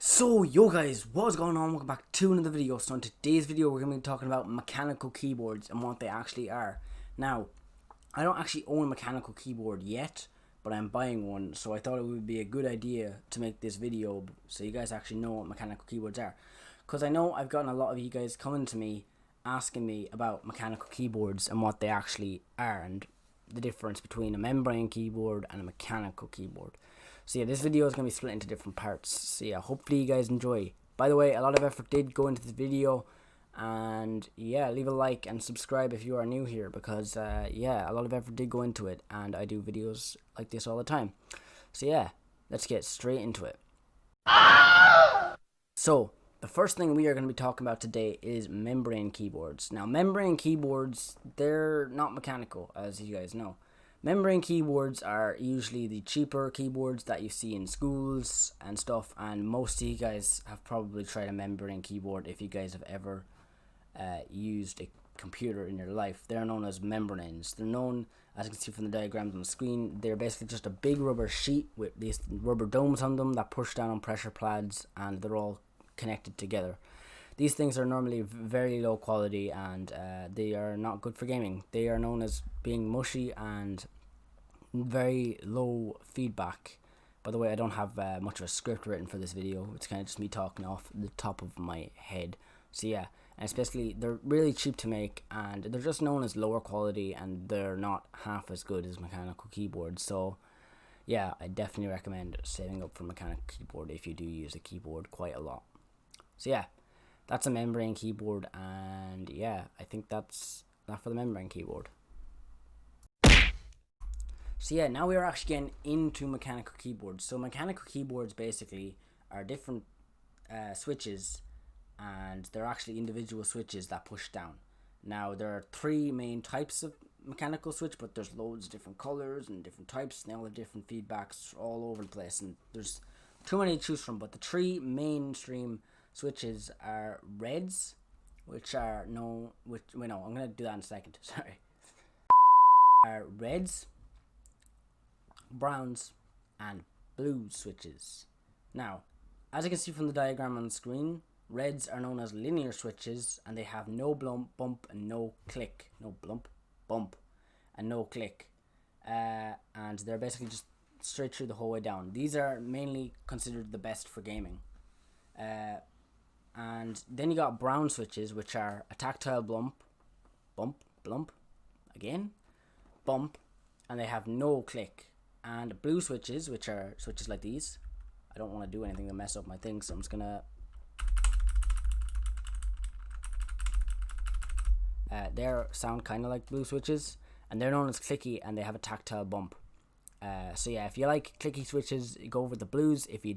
So yo guys, what's going on? Welcome back to another video. So in today's video we're going to be talking about mechanical keyboards and what they actually are. Now, I don't actually own a mechanical keyboard yet, but I'm buying one, so I thought it would be a good idea to make this video so you guys actually know what mechanical keyboards are. Because I know I've gotten a lot of you guys coming to me asking me about mechanical keyboards and what they actually are and the difference between a membrane keyboard and a mechanical keyboard. So yeah, this video is going to be split into different parts. So yeah, hopefully you guys enjoy. By the way, a lot of effort did go into this video. And yeah, leave a like and subscribe if you are new here. Because yeah, a lot of effort did go into it. And I do videos like this all the time. So yeah, let's get straight into it. So, the first thing we are going to be talking about today is membrane keyboards. Now, membrane keyboards, they're not mechanical, as you guys know. Membrane keyboards are usually the cheaper keyboards that you see in schools and stuff, and most of you guys have probably tried a membrane keyboard if you guys have ever used a computer in your life. They're known as membranes. They're known, as you can see from the diagrams on the screen, they're basically just a big rubber sheet with these rubber domes on them that push down on pressure pads, and they're all connected together. These things are normally very low quality and they are not good for gaming. They are known as being mushy and very low feedback. By the way, I don't have much of a script written for this video. It's kind of just me talking off the top of my head. So yeah, and it's basically, they're really cheap to make and they're just known as lower quality and they're not half as good as mechanical keyboards. So yeah, I definitely recommend saving up for a mechanical keyboard if you do use a keyboard quite a lot. So yeah, that's a membrane keyboard, and yeah, I think that's that for the membrane keyboard. So yeah, now we are actually getting into mechanical keyboards. So mechanical keyboards basically are different switches, and they're actually individual switches that push down. Now there are three main types of mechanical switch, but there's loads of different colors and different types, and they all have different feedbacks all over the place, and there's too many to choose from. But the three mainstream switches are reds, which are no, which wait no, I'm gonna do that in a second. Sorry. Are reds, browns, and blue switches. Now, as you can see from the diagram on the screen, reds are known as linear switches, and they have no bump and no click, no bump, and no click, and they're basically just straight through the whole way down. These are mainly considered the best for gaming. And then you got brown switches, which are a tactile bump, again, bump, and they have no click. And blue switches, which are switches like these. I don't want to do anything to mess up my thing, so I'm just gonna. They sound kind of like blue switches, and they're known as clicky, and they have a tactile bump. So yeah, if you like clicky switches, go with the blues. If you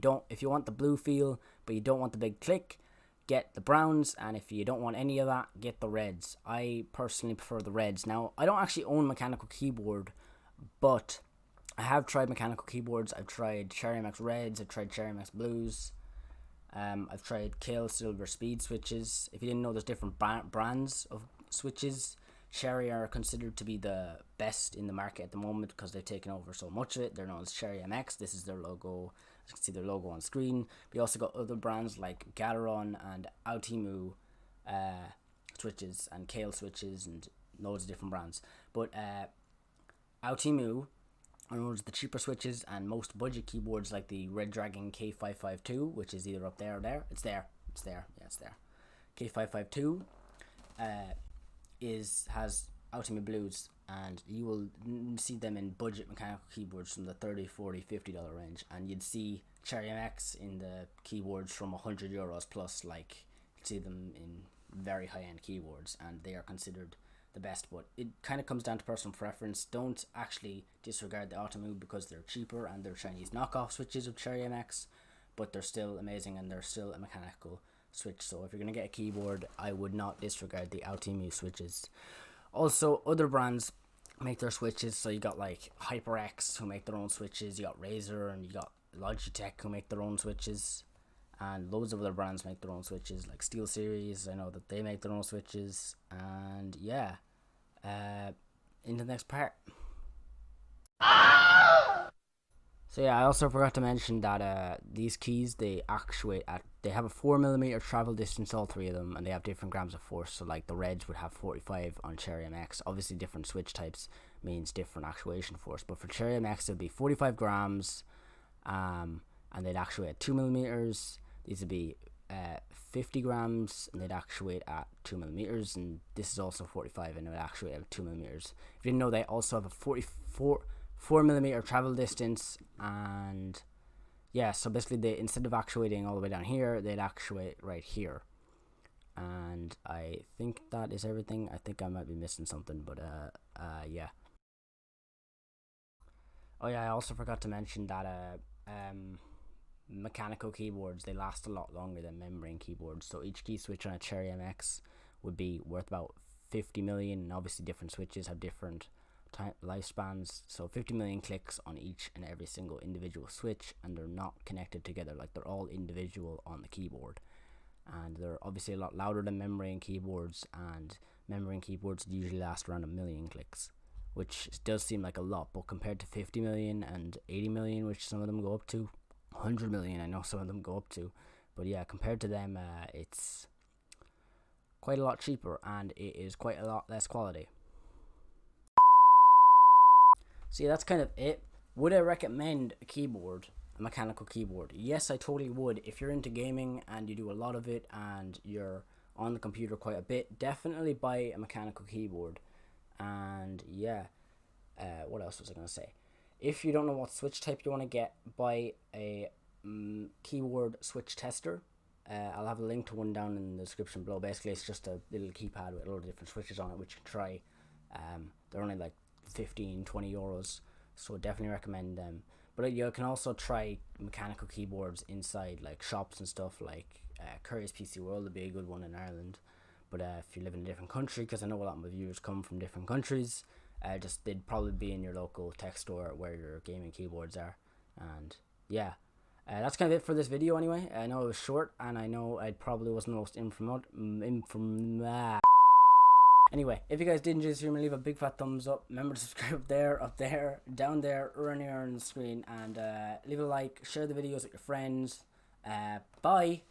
want the blue feel, but you don't want the big click, get the browns, and if you don't want any of that, get the reds. I personally prefer the reds. Now, I don't actually own a mechanical keyboard, but I have tried mechanical keyboards. I've tried Cherry MX Reds, I've tried Cherry MX Blues, I've tried Kale Silver Speed switches. If you didn't know, there's different brands of switches. Cherry are considered to be the best in the market at the moment because they've taken over so much of it. They're known as Cherry MX. This is their logo. You can see their logo on screen. We also got other brands like Galeron and Altimu switches and Kale switches and loads of different brands. But Altimu are known as the cheaper switches, and most budget keyboards like the Red Dragon K552, which is either up there or there. It's there. Yeah, it's there. K552 has Altimu Blues, and you will see them in budget mechanical keyboards from the $30, $40, $50 range, and you'd see Cherry MX in the keyboards from €100 plus. Like, you'd see them in very high-end keyboards, and they are considered the best. But it kind of comes down to personal preference. Don't actually disregard the Altimu because they're cheaper and they're Chinese knockoff switches of Cherry MX, but they're still amazing and they're still a mechanical switch. So if you're going to get a keyboard, I would not disregard the Altimu switches. Also, other brands make their switches. So you got like HyperX, who make their own switches. You got Razer, and you got Logitech, who make their own switches, and loads of other brands make their own switches, like SteelSeries. I know that they make their own switches. And yeah, into the next part. So yeah, I also forgot to mention that these keys, they actuate at, they have a 4mm travel distance, all three of them, and they have different grams of force. So like the reds would have 45 on Cherry MX. Obviously different switch types means different actuation force, but for Cherry MX it would be 45 grams, and they'd actuate at 2mm. These would be 50 grams, and they'd actuate at 2mm, and this is also 45 and it would actuate at 2mm. If you didn't know, they also have a 4mm travel distance, and yeah, so basically they, instead of actuating all the way down here, they'd actuate right here. And I think that is everything. I think I might be missing something, but yeah. Oh yeah, I also forgot to mention that mechanical keyboards, they last a lot longer than membrane keyboards. So each key switch on a Cherry MX would be worth about 50 million, and obviously different switches have different lifespans. So 50 million clicks on each and every single individual switch, and they're not connected together, like they're all individual on the keyboard. And they're obviously a lot louder than membrane keyboards, and membrane keyboards usually last around 1 million clicks, which does seem like a lot, but compared to 50 million and 80 million, which some of them go up to, 100 million I know some of them go up to, but yeah, compared to them, it's quite a lot cheaper, and it is quite a lot less quality. So yeah, that's kind of it. Would I recommend a keyboard, a mechanical keyboard? Yes, I totally would. If you're into gaming and you do a lot of it and you're on the computer quite a bit, definitely buy a mechanical keyboard. And yeah, what else was I going to say? If you don't know what switch type you want to get, buy a keyboard switch tester. I'll have a link to one down in the description below. Basically, it's just a little keypad with a lot of different switches on it, which you can try. They're only like 15-20 euros, so definitely recommend them. But you can also try mechanical keyboards inside like shops and stuff, like Curry's PC World would be a good one in Ireland. But if you live in a different country, because I know a lot of my viewers come from different countries, just they'd probably be in your local tech store where your gaming keyboards are. And yeah, that's kind of it for this video anyway. I know it was short, and I know I probably wasn't the most Anyway, if you guys did enjoy this video, leave a big fat thumbs up. Remember to subscribe up there, down there, or anywhere on the screen. And leave a like, share the videos with your friends. Bye.